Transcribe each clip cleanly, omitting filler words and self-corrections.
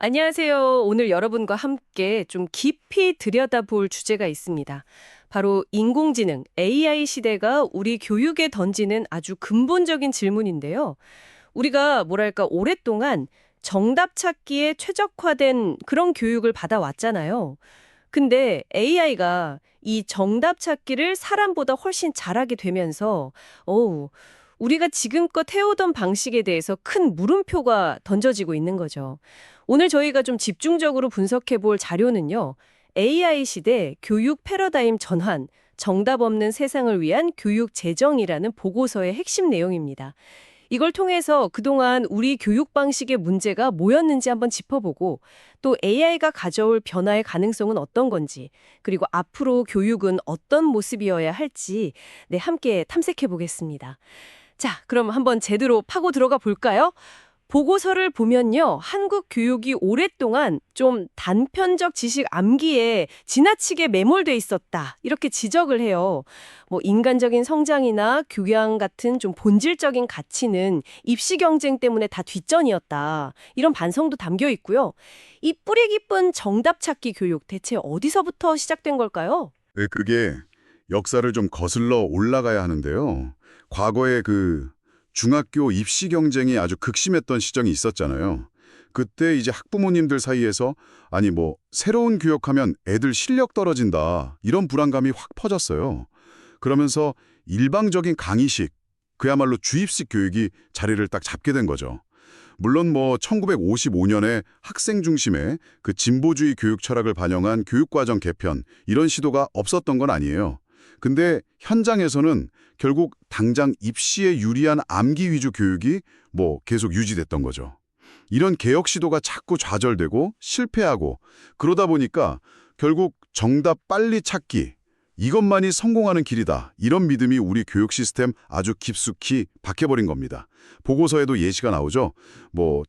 안녕하세요. 오늘 여러분과 함께 좀 깊이 들여다볼 주제가 있습니다. 바로 인공지능, AI 시대가 우리 교육에 던지는 아주 근본적인 질문인데요. 우리가 뭐랄까 오랫동안 정답 찾기에 최적화된 그런 교육을 받아왔잖아요. 근데 AI가 이 정답 찾기를 사람보다 훨씬 잘하게 되면서, 우리가 지금껏 해오던 방식에 대해서 큰 물음표가 던져지고 있는 거죠. 오늘 저희가 좀 집중적으로 분석해 볼 자료는요. AI 시대 교육 패러다임 전환, 정답 없는 세상을 위한 교육 재정이라는 보고서의 핵심 내용입니다. 이걸 통해서 그동안 우리 교육 방식의 문제가 뭐였는지 한번 짚어보고 또 AI가 가져올 변화의 가능성은 어떤 건지 그리고 앞으로 교육은 어떤 모습이어야 할지 함께 탐색해 보겠습니다. 자, 그럼 한번 제대로 파고 들어가 볼까요? 보고서를 보면요. 한국 교육이 오랫동안 좀 단편적 지식 암기에 지나치게 매몰돼 있었다. 이렇게 지적을 해요. 인간적인 성장이나 교양 같은 좀 본질적인 가치는 입시 경쟁 때문에 다 뒷전이었다. 이런 반성도 담겨 있고요. 이 뿌리 깊은 정답 찾기 교육 대체 어디서부터 시작된 걸까요? 네, 그게 역사를 좀 거슬러 올라가야 하는데요. 과거에 중학교 입시 경쟁이 아주 극심했던 시정이 있었잖아요. 그때 이제 학부모님들 사이에서 아니 새로운 교육하면 애들 실력 떨어진다 이런 불안감이 확 퍼졌어요. 그러면서 일방적인 강의식, 그야말로 주입식 교육이 자리를 딱 잡게 된 거죠. 물론 1955년에 학생 중심의 그 진보주의 교육 철학을 반영한 교육과정 개편 이런 시도가 없었던 건 아니에요. 근데 현장에서는 결국 당장 입시에 유리한 암기 위주 교육이 계속 유지됐던 거죠. 이런 개혁 시도가 자꾸 좌절되고 실패하고 그러다 보니까 결국 정답 빨리 찾기 이것만이 성공하는 길이다. 이런 믿음이 우리 교육 시스템 아주 깊숙이 박혀버린 겁니다. 보고서에도 예시가 나오죠.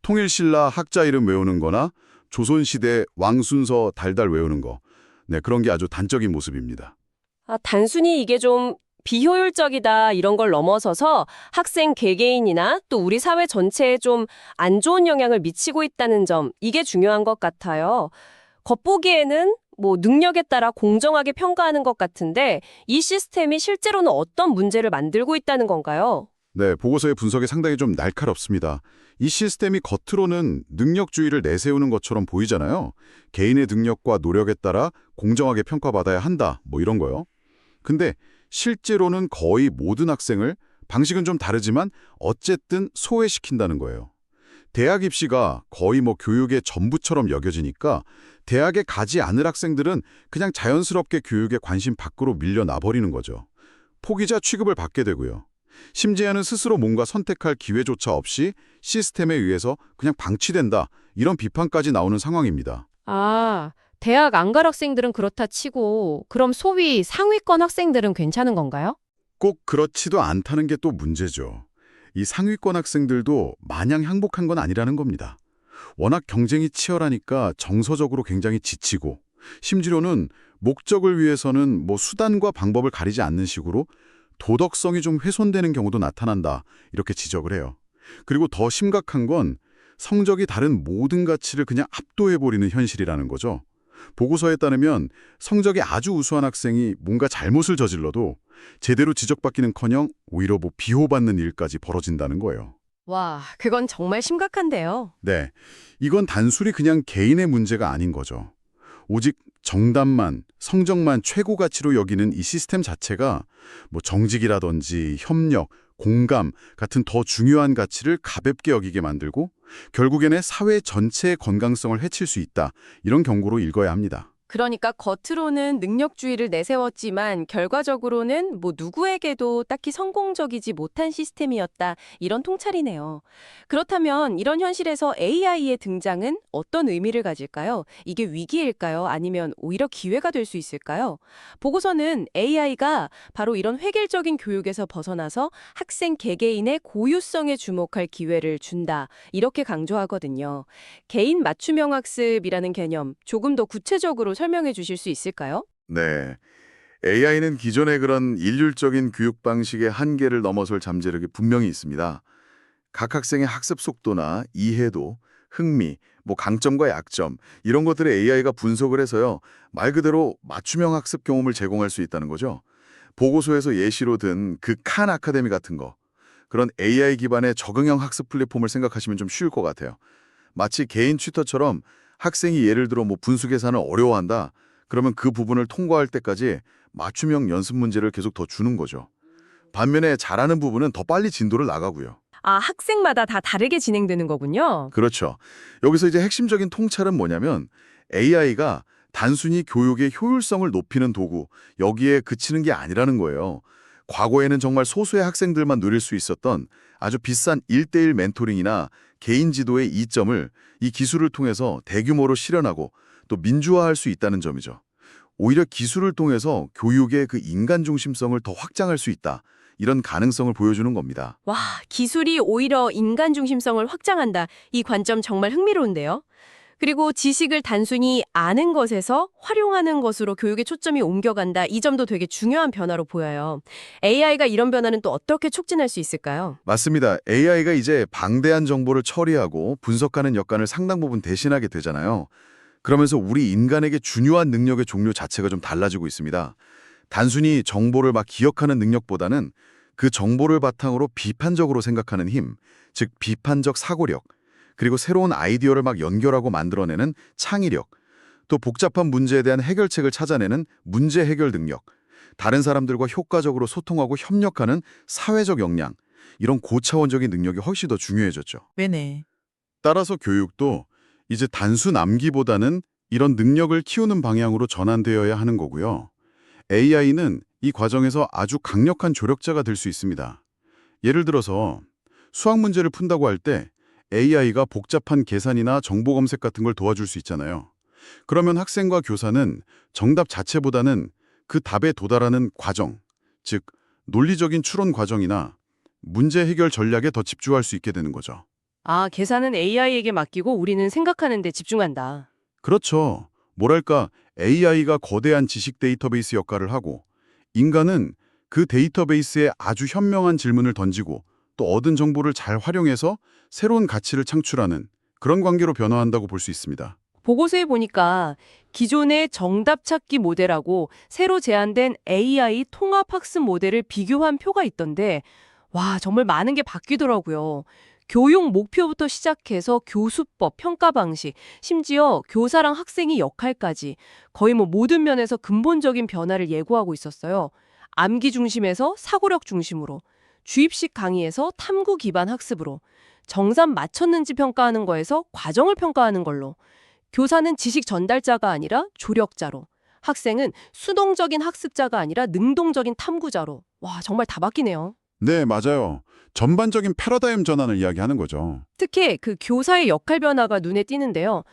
통일신라 학자 이름 외우는 거나 조선시대 왕순서 달달 외우는 거. 네, 그런 게 아주 단적인 모습입니다. 단순히 이게 좀 비효율적이다 이런 걸 넘어서서 학생 개개인이나 또 우리 사회 전체에 좀 안 좋은 영향을 미치고 있다는 점, 이게 중요한 것 같아요. 겉보기에는 능력에 따라 공정하게 평가하는 것 같은데 이 시스템이 실제로는 어떤 문제를 만들고 있다는 건가요? 네, 보고서의 분석이 상당히 좀 날카롭습니다. 이 시스템이 겉으로는 능력주의를 내세우는 것처럼 보이잖아요. 개인의 능력과 노력에 따라 공정하게 평가받아야 한다, 이런 거요. 근데 실제로는 거의 모든 학생을 방식은 좀 다르지만 어쨌든 소외시킨다는 거예요. 대학 입시가 거의 교육의 전부처럼 여겨지니까 대학에 가지 않을 학생들은 그냥 자연스럽게 교육의 관심 밖으로 밀려나 버리는 거죠. 포기자 취급을 받게 되고요. 심지어는 스스로 뭔가 선택할 기회조차 없이 시스템에 의해서 그냥 방치된다. 이런 비판까지 나오는 상황입니다. 대학 안 갈 학생들은 그렇다 치고 그럼 소위 상위권 학생들은 괜찮은 건가요? 꼭 그렇지도 않다는 게 또 문제죠. 이 상위권 학생들도 마냥 행복한 건 아니라는 겁니다. 워낙 경쟁이 치열하니까 정서적으로 굉장히 지치고 심지어는 목적을 위해서는 수단과 방법을 가리지 않는 식으로 도덕성이 좀 훼손되는 경우도 나타난다. 이렇게 지적을 해요. 그리고 더 심각한 건 성적이 다른 모든 가치를 그냥 압도해버리는 현실이라는 거죠. 보고서에 따르면 성적이 아주 우수한 학생이 뭔가 잘못을 저질러도 제대로 지적받기는커녕 오히려 비호받는 일까지 벌어진다는 거예요. 와, 그건 정말 심각한데요. 네, 이건 단순히 그냥 개인의 문제가 아닌 거죠. 오직 정답만, 성적만 최고 가치로 여기는 이 시스템 자체가 정직이라든지 협력, 공감 같은 더 중요한 가치를 가볍게 여기게 만들고 결국에는 사회 전체의 건강성을 해칠 수 있다. 이런 경고로 읽어야 합니다. 그러니까 겉으로는 능력주의를 내세웠지만 결과적으로는 누구에게도 딱히 성공적이지 못한 시스템이었다. 이런 통찰이네요. 그렇다면 이런 현실에서 AI의 등장은 어떤 의미를 가질까요? 이게 위기일까요? 아니면 오히려 기회가 될 수 있을까요? 보고서는 AI가 바로 이런 획일적인 교육에서 벗어나서 학생 개개인의 고유성에 주목할 기회를 준다. 이렇게 강조하거든요. 개인 맞춤형 학습이라는 개념 조금 더 구체적으로 설명해 주실 수 있을까요? 네. AI는 기존의 그런 일률적인 교육 방식의 한계를 넘어설 잠재력이 분명히 있습니다. 각 학생의 학습 속도나 이해도, 흥미, 뭐 강점과 약점 이런 것들을 AI가 분석을 해서요. 말 그대로 맞춤형 학습 경험을 제공할 수 있다는 거죠. 보고서에서 예시로 든 그 칸 아카데미 같은 거. 그런 AI 기반의 적응형 학습 플랫폼을 생각하시면 좀 쉬울 것 같아요. 마치 개인 튜터처럼 학생이 예를 들어 뭐 분수 계산을 어려워한다. 그러면 그 부분을 통과할 때까지 맞춤형 연습 문제를 계속 더 주는 거죠. 반면에 잘하는 부분은 더 빨리 진도를 나가고요. 아, 학생마다 다 다르게 진행되는 거군요. 그렇죠. 여기서 이제 핵심적인 통찰은 뭐냐면 AI가 단순히 교육의 효율성을 높이는 도구, 여기에 그치는 게 아니라는 거예요. 과거에는 정말 소수의 학생들만 누릴 수 있었던 아주 비싼 1:1 멘토링이나 개인 지도의 이점을 이 기술을 통해서 대규모로 실현하고 또 민주화할 수 있다는 점이죠. 오히려 기술을 통해서 교육의 그 인간 중심성을 더 확장할 수 있다. 이런 가능성을 보여주는 겁니다. 와, 기술이 오히려 인간 중심성을 확장한다. 이 관점 정말 흥미로운데요. 그리고 지식을 단순히 아는 것에서 활용하는 것으로 교육의 초점이 옮겨간다. 이 점도 되게 중요한 변화로 보여요. AI가 이런 변화는 또 어떻게 촉진할 수 있을까요? 맞습니다. AI가 이제 방대한 정보를 처리하고 분석하는 역할을 상당 부분 대신하게 되잖아요. 그러면서 우리 인간에게 중요한 능력의 종류 자체가 좀 달라지고 있습니다. 단순히 정보를 막 기억하는 능력보다는 그 정보를 바탕으로 비판적으로 생각하는 힘, 즉 비판적 사고력, 그리고 새로운 아이디어를 막 연결하고 만들어내는 창의력, 또 복잡한 문제에 대한 해결책을 찾아내는 문제 해결 능력, 다른 사람들과 효과적으로 소통하고 협력하는 사회적 역량, 이런 고차원적인 능력이 훨씬 더 중요해졌죠. 네네. 따라서 교육도 이제 단순 암기보다는 이런 능력을 키우는 방향으로 전환되어야 하는 거고요. AI는 이 과정에서 아주 강력한 조력자가 될 수 있습니다. 예를 들어서 수학 문제를 푼다고 할 때 AI가 복잡한 계산이나 정보 검색 같은 걸 도와줄 수 있잖아요. 그러면 학생과 교사는 정답 자체보다는 그 답에 도달하는 과정, 즉 논리적인 추론 과정이나 문제 해결 전략에 더 집중할 수 있게 되는 거죠. 아, 계산은 AI에게 맡기고 우리는 생각하는 데 집중한다. 그렇죠. 뭐랄까, AI가 거대한 지식 데이터베이스 역할을 하고 인간은 그 데이터베이스에 아주 현명한 질문을 던지고 또 얻은 정보를 잘 활용해서 새로운 가치를 창출하는 그런 관계로 변화한다고 볼 수 있습니다. 보고서에 보니까 기존의 정답 찾기 모델하고 새로 제안된 AI 통합학습 모델을 비교한 표가 있던데 와, 정말 많은 게 바뀌더라고요. 교육 목표부터 시작해서 교수법, 평가 방식, 심지어 교사랑 학생의 역할까지 거의 모든 면에서 근본적인 변화를 예고하고 있었어요. 암기 중심에서 사고력 중심으로, 주입식 강의에서 탐구 기반 학습으로, 정답 맞췄는지 평가하는 거에서 과정을 평가하는 걸로, 교사는 지식 전달자가 아니라 조력자로, 학생은 수동적인 학습자가 아니라 능동적인 탐구자로. 와, 정말 다 바뀌네요. 네, 맞아요. 전반적인 패러다임 전환을 이야기하는 거죠. 특히 그 교사의 역할 변화가 눈에 띄는데요.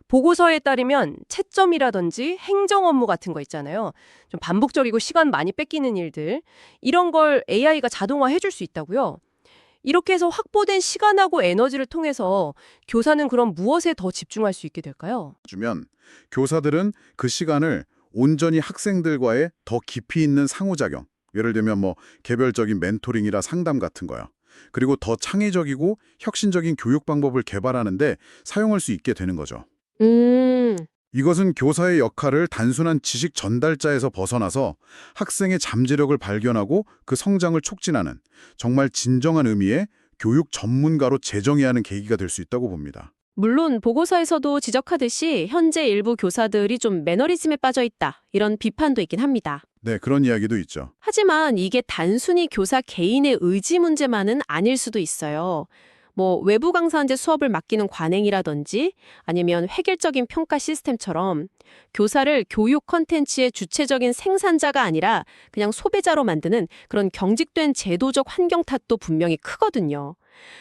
보고서에 따르면 채점이라든지 행정 업무 같은 거 있잖아요. 좀 반복적이고 시간 많이 뺏기는 일들. 이런 걸 AI가 자동화해 줄 수 있다고요. 이렇게 해서 확보된 시간하고 에너지를 통해서 교사는 그럼 무엇에 더 집중할 수 있게 될까요? 주면 교사들은 그 시간을 온전히 학생들과의 더 깊이 있는 상호작용, 예를 들면 뭐 개별적인 멘토링이라 상담 같은 거요. 그리고 더 창의적이고 혁신적인 교육 방법을 개발하는데 사용할 수 있게 되는 거죠. 이것은 교사의 역할을 단순한 지식 전달자에서 벗어나서 학생의 잠재력을 발견하고 그 성장을 촉진하는 정말 진정한 의미의 교육 전문가로 재정해야 하는 계기가 될 수 있다고 봅니다. 물론 보고서에서도 지적하듯이 현재 일부 교사들이 좀 매너리즘에 빠져 있다. 이런 비판도 있긴 합니다. 네, 그런 이야기도 있죠. 하지만 이게 단순히 교사 개인의 의지 문제만은 아닐 수도 있어요. 뭐 외부 강사한테 수업을 맡기는 관행이라든지 아니면 획일적인 평가 시스템처럼 교사를 교육 콘텐츠의 주체적인 생산자가 아니라 그냥 소비자로 만드는 그런 경직된 제도적 환경 탓도 분명히 크거든요.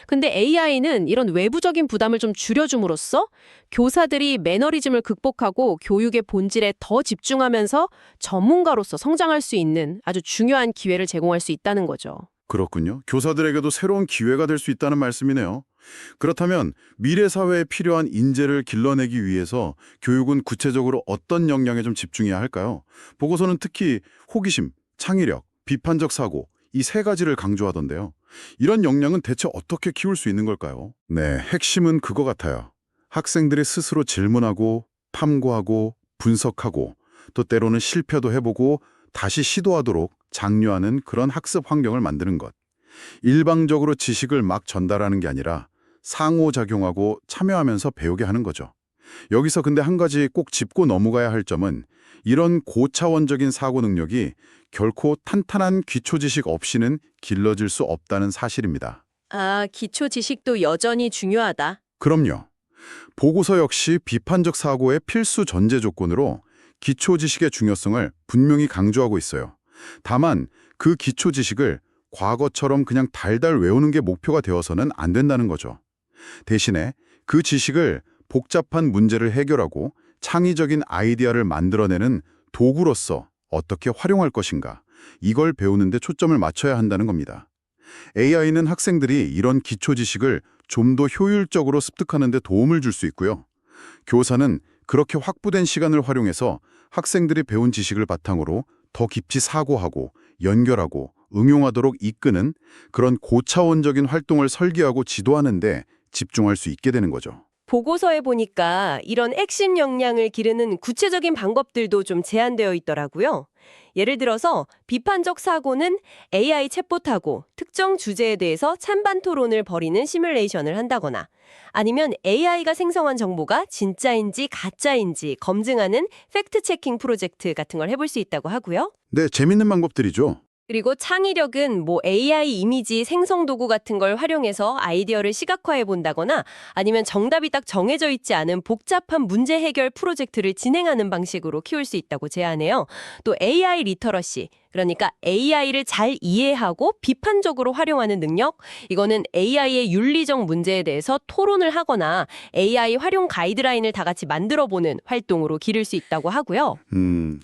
근데 AI는 이런 외부적인 부담을 좀 줄여줌으로써 교사들이 매너리즘을 극복하고 교육의 본질에 더 집중하면서 전문가로서 성장할 수 있는 아주 중요한 기회를 제공할 수 있다는 거죠. 그렇군요. 교사들에게도 새로운 기회가 될 수 있다는 말씀이네요. 그렇다면 미래 사회에 필요한 인재를 길러내기 위해서 교육은 구체적으로 어떤 역량에 좀 집중해야 할까요? 보고서는 특히 호기심, 창의력, 비판적 사고 이 세 가지를 강조하던데요. 이런 역량은 대체 어떻게 키울 수 있는 걸까요? 네, 핵심은 그거 같아요. 학생들이 스스로 질문하고 탐구하고 분석하고 또 때로는 실패도 해보고 다시 시도하도록 장려하는 그런 학습 환경을 만드는 것. 일방적으로 지식을 막 전달하는 게 아니라 상호작용하고 참여하면서 배우게 하는 거죠. 여기서 근데 한 가지 꼭 짚고 넘어가야 할 점은 이런 고차원적인 사고 능력이 결코 탄탄한 기초 지식 없이는 길러질 수 없다는 사실입니다. 아, 기초 지식도 여전히 중요하다. 그럼요. 보고서 역시 비판적 사고의 필수 전제 조건으로 기초 지식의 중요성을 분명히 강조하고 있어요. 다만 그 기초 지식을 과거처럼 그냥 달달 외우는 게 목표가 되어서는 안 된다는 거죠. 대신에 그 지식을 복잡한 문제를 해결하고 창의적인 아이디어를 만들어내는 도구로서 어떻게 활용할 것인가, 이걸 배우는 데 초점을 맞춰야 한다는 겁니다. AI는 학생들이 이런 기초 지식을 좀 더 효율적으로 습득하는 데 도움을 줄 수 있고요. 교사는 그렇게 확보된 시간을 활용해서 학생들이 배운 지식을 바탕으로 더 깊이 사고하고 연결하고 응용하도록 이끄는 그런 고차원적인 활동을 설계하고 지도하는 데 집중할 수 있게 되는 거죠. 보고서에 보니까 이런 핵심 역량을 기르는 구체적인 방법들도 좀 제안되어 있더라고요. 예를 들어서 비판적 사고는 AI 챗봇하고 특정 주제에 대해서 찬반 토론을 벌이는 시뮬레이션을 한다거나 아니면 AI가 생성한 정보가 진짜인지 가짜인지 검증하는 팩트 체킹 프로젝트 같은 걸 해볼 수 있다고 하고요. 네, 재밌는 방법들이죠. 그리고 창의력은 뭐 AI 이미지 생성 도구 같은 걸 활용해서 아이디어를 시각화해 본다거나 아니면 정답이 딱 정해져 있지 않은 복잡한 문제 해결 프로젝트를 진행하는 방식으로 키울 수 있다고 제안해요. 또 AI 리터러시, 그러니까 AI를 잘 이해하고 비판적으로 활용하는 능력, 이거는 AI의 윤리적 문제에 대해서 토론을 하거나 AI 활용 가이드라인을 다 같이 만들어보는 활동으로 기를 수 있다고 하고요.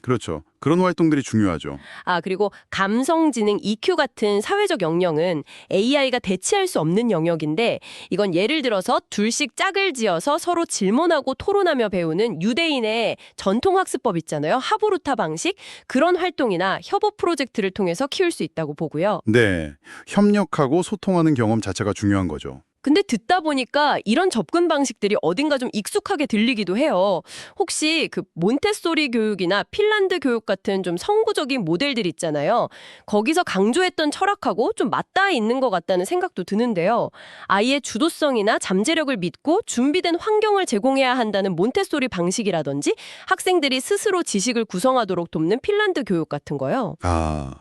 그렇죠. 그런 활동들이 중요하죠. 아, 그리고 감성지능 EQ 같은 사회적 역량은 AI가 대체할 수 없는 영역인데 이건 예를 들어서 둘씩 짝을 지어서 서로 질문하고 토론하며 배우는 유대인의 전통학습법 있잖아요. 하브루타 방식. 그런 활동이나 협업 프로젝트를 통해서 키울 수 있다고 보고요. 네, 협력하고 소통하는 경험 자체가 중요한 거죠. 근데 듣다 보니까 이런 접근 방식들이 어딘가 좀 익숙하게 들리기도 해요. 혹시 그 몬테소리 교육이나 핀란드 교육 같은 좀 선구적인 모델들 있잖아요. 거기서 강조했던 철학하고 좀 맞닿아 있는 것 같다는 생각도 드는데요. 아이의 주도성이나 잠재력을 믿고 준비된 환경을 제공해야 한다는 몬테소리 방식이라든지 학생들이 스스로 지식을 구성하도록 돕는 핀란드 교육 같은 거요.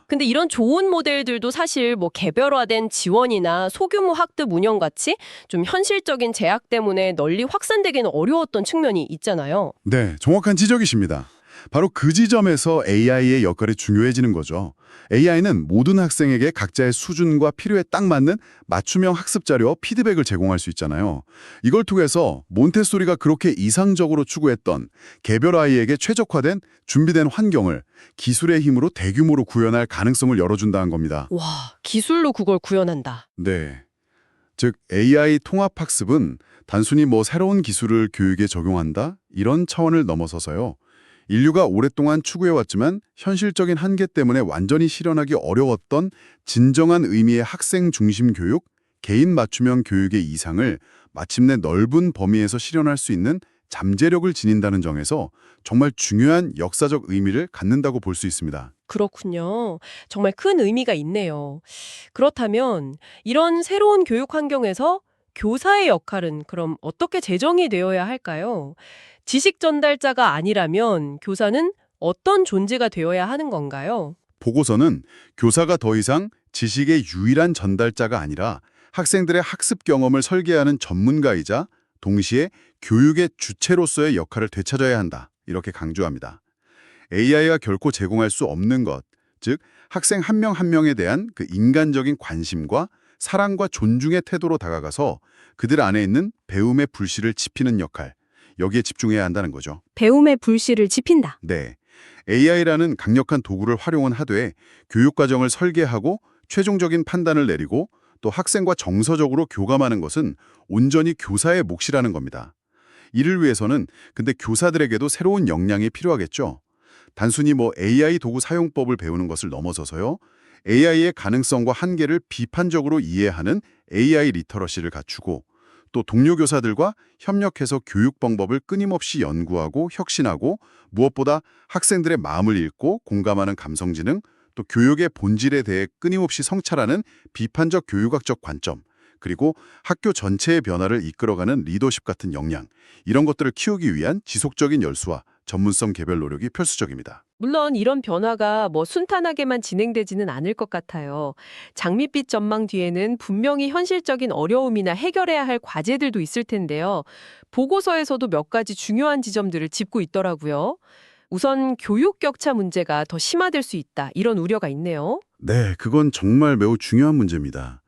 근데 이런 좋은 모델들도 사실 뭐 개별화된 지원이나 소규모 학습 운영 같이 좀 현실적인 제약 때문에 널리 확산되기는 어려웠던 측면이 있잖아요. 네, 정확한 지적이십니다. 바로 그 지점에서 AI의 역할이 중요해지는 거죠. AI는 모든 학생에게 각자의 수준과 필요에 딱 맞는 맞춤형 학습 자료와 피드백을 제공할 수 있잖아요. 이걸 통해서 몬테소리가 그렇게 이상적으로 추구했던 개별 아이에게 최적화된 준비된 환경을 기술의 힘으로 대규모로 구현할 가능성을 열어준다는 겁니다. 와, 기술로 그걸 구현한다. 네. 즉 AI 통합학습은 단순히 뭐 새로운 기술을 교육에 적용한다? 이런 차원을 넘어서서요. 인류가 오랫동안 추구해왔지만 현실적인 한계 때문에 완전히 실현하기 어려웠던 진정한 의미의 학생 중심 교육, 개인 맞춤형 교육의 이상을 마침내 넓은 범위에서 실현할 수 있는 잠재력을 지닌다는 점에서 정말 중요한 역사적 의미를 갖는다고 볼 수 있습니다. 그렇군요. 정말 큰 의미가 있네요. 그렇다면 이런 새로운 교육 환경에서 교사의 역할은 그럼 어떻게 제정이 되어야 할까요? 지식 전달자가 아니라면 교사는 어떤 존재가 되어야 하는 건가요? 보고서는 교사가 더 이상 지식의 유일한 전달자가 아니라 학생들의 학습 경험을 설계하는 전문가이자 동시에 교육의 주체로서의 역할을 되찾아야 한다. 이렇게 강조합니다. AI가 결코 제공할 수 없는 것, 즉 학생 한 명 한 명에 대한 그 인간적인 관심과 사랑과 존중의 태도로 다가가서 그들 안에 있는 배움의 불씨를 지피는 역할, 여기에 집중해야 한다는 거죠. 배움의 불씨를 지핀다. 네, AI라는 강력한 도구를 활용은 하되 교육과정을 설계하고 최종적인 판단을 내리고 또 학생과 정서적으로 교감하는 것은 온전히 교사의 몫이라는 겁니다. 이를 위해서는 근데 교사들에게도 새로운 역량이 필요하겠죠. 단순히 뭐 AI 도구 사용법을 배우는 것을 넘어서서요. AI의 가능성과 한계를 비판적으로 이해하는 AI 리터러시를 갖추고 또 동료 교사들과 협력해서 교육 방법을 끊임없이 연구하고 혁신하고 무엇보다 학생들의 마음을 읽고 공감하는 감성지능, 또 교육의 본질에 대해 끊임없이 성찰하는 비판적 교육학적 관점, 그리고 학교 전체의 변화를 이끌어가는 리더십 같은 역량, 이런 것들을 키우기 위한 지속적인 열수와 전문성 개별 노력이 필수적입니다. 물론 이런 변화가 순탄하게만 진행되지는 않을 것 같아요. 장밋빛 전망 뒤에는 분명히 현실적인 어려움이나 해결해야 할 과제들도 있을 텐데요. 보고서에서도 몇 가지 중요한 지점들을 짚고 있더라고요. 우선 교육 격차 문제가 더 심화될 수 있다, 이런 우려가 있네요. 네, 그건 정말 매우 중요한 문제입니다.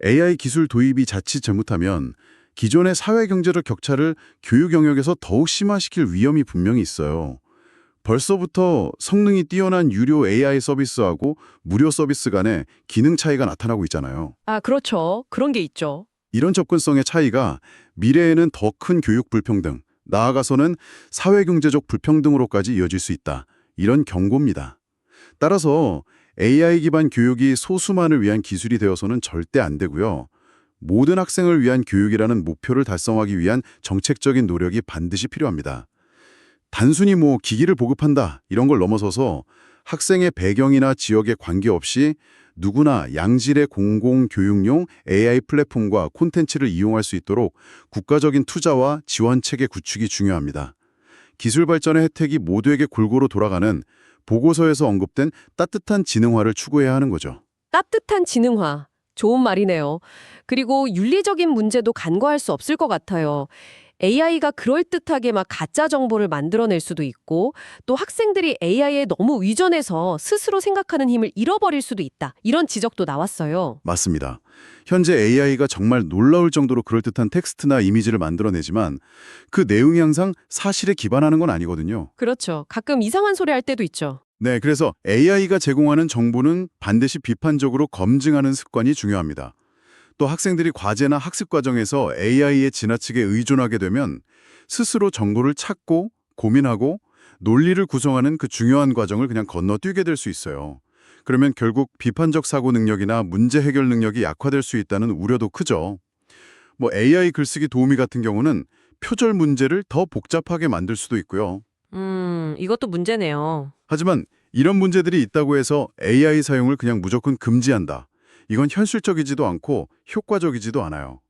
AI 기술 도입이 자칫 잘못하면 기존의 사회경제적 격차를 교육 영역에서 더욱 심화시킬 위험이 분명히 있어요. 벌써부터 성능이 뛰어난 유료 AI 서비스하고 무료 서비스 간의 기능 차이가 나타나고 있잖아요. 아, 그렇죠. 그런 게 있죠. 이런 접근성의 차이가 미래에는 더 큰 교육 불평등, 나아가서는 사회경제적 불평등으로까지 이어질 수 있다. 이런 경고입니다. 따라서 AI 기반 교육이 소수만을 위한 기술이 되어서는 절대 안 되고요. 모든 학생을 위한 교육이라는 목표를 달성하기 위한 정책적인 노력이 반드시 필요합니다. 단순히 기기를 보급한다 이런 걸 넘어서서 학생의 배경이나 지역에 관계없이 누구나 양질의 공공교육용 AI 플랫폼과 콘텐츠를 이용할 수 있도록 국가적인 투자와 지원 체계 구축이 중요합니다. 기술 발전의 혜택이 모두에게 골고루 돌아가는 보고서에서 언급된 따뜻한 지능화를 추구해야 하는 거죠. 따뜻한 지능화. 좋은 말이네요. 그리고 윤리적인 문제도 간과할 수 없을 것 같아요. AI가 그럴듯하게 가짜 정보를 만들어낼 수도 있고, 또 학생들이 AI에 너무 의존해서 스스로 생각하는 힘을 잃어버릴 수도 있다. 이런 지적도 나왔어요. 맞습니다. 현재 AI가 정말 놀라울 정도로 그럴듯한 텍스트나 이미지를 만들어내지만 그 내용이 항상 사실에 기반하는 건 아니거든요. 그렇죠. 가끔 이상한 소리 할 때도 있죠. 네, 그래서 AI가 제공하는 정보는 반드시 비판적으로 검증하는 습관이 중요합니다. 또 학생들이 과제나 학습 과정에서 AI에 지나치게 의존하게 되면 스스로 정보를 찾고 고민하고 논리를 구성하는 그 중요한 과정을 그냥 건너뛰게 될 수 있어요. 그러면 결국 비판적 사고 능력이나 문제 해결 능력이 약화될 수 있다는 우려도 크죠. AI 글쓰기 도우미 같은 경우는 표절 문제를 더 복잡하게 만들 수도 있고요. 이것도 문제네요. 하지만 이런 문제들이 있다고 해서 AI 사용을 그냥 무조건 금지한다. 이건 현실적이지도 않고 효과적이지도 않아요.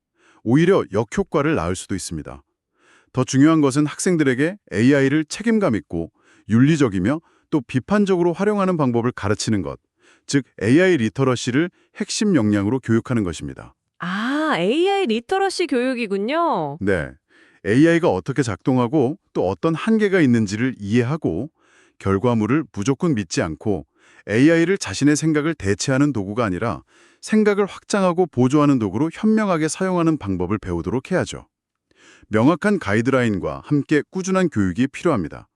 오히려 역효과를 낳을 수도 있습니다. 더 중요한 것은 학생들에게 AI를 책임감 있고 윤리적이며 또 비판적으로 활용하는 방법을 가르치는 것, 즉 AI 리터러시를 핵심 역량으로 교육하는 것입니다. 아, AI 리터러시 교육이군요. 네, AI가 어떻게 작동하고 또 어떤 한계가 있는지를 이해하고 결과물을 무조건 믿지 않고 AI를 자신의 생각을 대체하는 도구가 아니라 생각을 확장하고 보조하는 도구로 현명하게 사용하는 방법을 배우도록 해야죠. 명확한 가이드라인과 함께 꾸준한 교육이 필요합니다.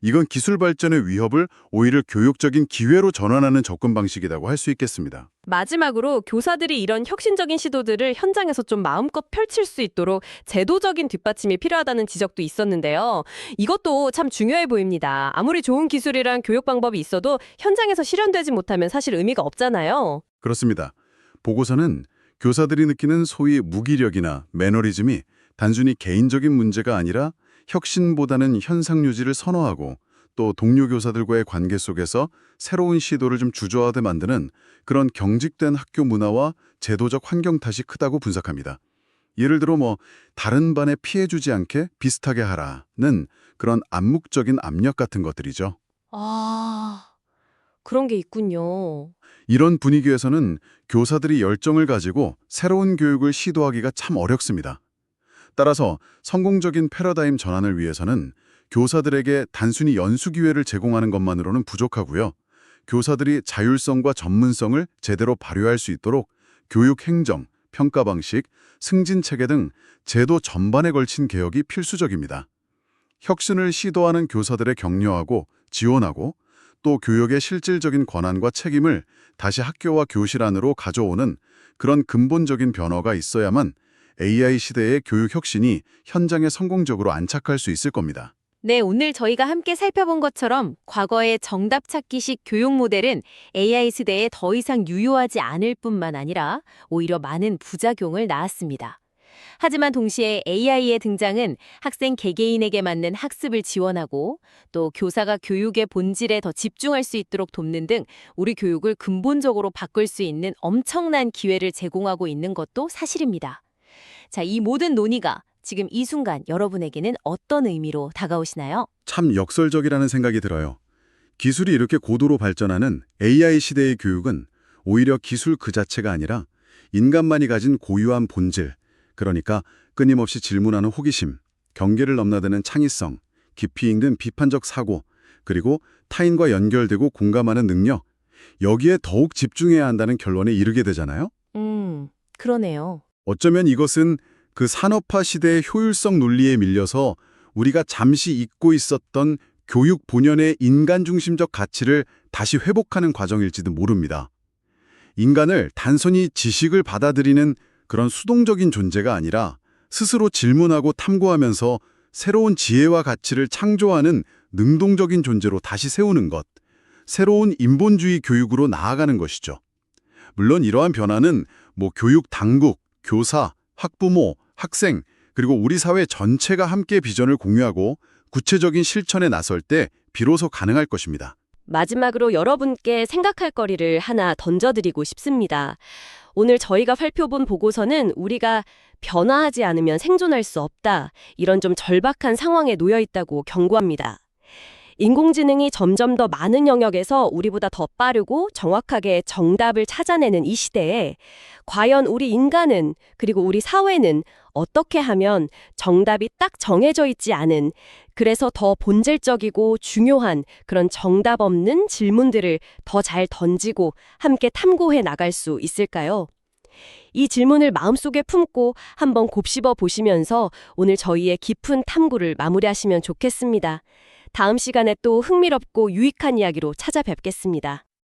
이건 기술 발전의 위협을 오히려 교육적인 기회로 전환하는 접근 방식이라고 할 수 있겠습니다. 마지막으로 교사들이 이런 혁신적인 시도들을 현장에서 좀 마음껏 펼칠 수 있도록 제도적인 뒷받침이 필요하다는 지적도 있었는데요. 이것도 참 중요해 보입니다. 아무리 좋은 기술이랑 교육 방법이 있어도 현장에서 실현되지 못하면 사실 의미가 없잖아요. 그렇습니다. 보고서는 교사들이 느끼는 소위 무기력이나 매너리즘이 단순히 개인적인 문제가 아니라 혁신보다는 현상 유지를 선호하고 또 동료 교사들과의 관계 속에서 새로운 시도를 좀 주저하게 만드는 그런 경직된 학교 문화와 제도적 환경 탓이 크다고 분석합니다. 예를 들어 다른 반에 피해주지 않게 비슷하게 하라는 그런 암묵적인 압력 같은 것들이죠. 아, 그런 게 있군요. 이런 분위기에서는 교사들이 열정을 가지고 새로운 교육을 시도하기가 참 어렵습니다. 따라서 성공적인 패러다임 전환을 위해서는 교사들에게 단순히 연수 기회를 제공하는 것만으로는 부족하고요. 교사들이 자율성과 전문성을 제대로 발휘할 수 있도록 교육 행정, 평가 방식, 승진 체계 등 제도 전반에 걸친 개혁이 필수적입니다. 혁신을 시도하는 교사들을 격려하고 지원하고 또 교육의 실질적인 권한과 책임을 다시 학교와 교실 안으로 가져오는 그런 근본적인 변화가 있어야만 AI 시대의 교육 혁신이 현장에 성공적으로 안착할 수 있을 겁니다. 네, 오늘 저희가 함께 살펴본 것처럼 과거의 정답 찾기식 교육 모델은 AI 시대에 더 이상 유효하지 않을 뿐만 아니라 오히려 많은 부작용을 낳았습니다. 하지만 동시에 AI의 등장은 학생 개개인에게 맞는 학습을 지원하고 또 교사가 교육의 본질에 더 집중할 수 있도록 돕는 등 우리 교육을 근본적으로 바꿀 수 있는 엄청난 기회를 제공하고 있는 것도 사실입니다. 자, 이 모든 논의가 지금 이 순간 여러분에게는 어떤 의미로 다가오시나요? 참 역설적이라는 생각이 들어요. 기술이 이렇게 고도로 발전하는 AI 시대의 교육은 오히려 기술 그 자체가 아니라 인간만이 가진 고유한 본질, 그러니까 끊임없이 질문하는 호기심, 경계를 넘나드는 창의성, 깊이 읽는 비판적 사고, 그리고 타인과 연결되고 공감하는 능력, 여기에 더욱 집중해야 한다는 결론에 이르게 되잖아요. 그러네요. 어쩌면 이것은 그 산업화 시대의 효율성 논리에 밀려서 우리가 잠시 잊고 있었던 교육 본연의 인간 중심적 가치를 다시 회복하는 과정일지도 모릅니다. 인간을 단순히 지식을 받아들이는 그런 수동적인 존재가 아니라 스스로 질문하고 탐구하면서 새로운 지혜와 가치를 창조하는 능동적인 존재로 다시 세우는 것, 새로운 인본주의 교육으로 나아가는 것이죠. 물론 이러한 변화는 교육 당국, 교사, 학부모, 학생, 그리고 우리 사회 전체가 함께 비전을 공유하고 구체적인 실천에 나설 때 비로소 가능할 것입니다. 마지막으로 여러분께 생각할 거리를 하나 던져드리고 싶습니다. 오늘 저희가 살펴본 보고서는 우리가 변화하지 않으면 생존할 수 없다, 이런 좀 절박한 상황에 놓여 있다고 경고합니다. 인공지능이 점점 더 많은 영역에서 우리보다 더 빠르고 정확하게 정답을 찾아내는 이 시대에 과연 우리 인간은, 그리고 우리 사회는 어떻게 하면 정답이 딱 정해져 있지 않은, 그래서 더 본질적이고 중요한 그런 정답 없는 질문들을 더 잘 던지고 함께 탐구해 나갈 수 있을까요? 이 질문을 마음속에 품고 한번 곱씹어 보시면서 오늘 저희의 깊은 탐구를 마무리하시면 좋겠습니다. 다음 시간에 또 흥미롭고 유익한 이야기로 찾아뵙겠습니다.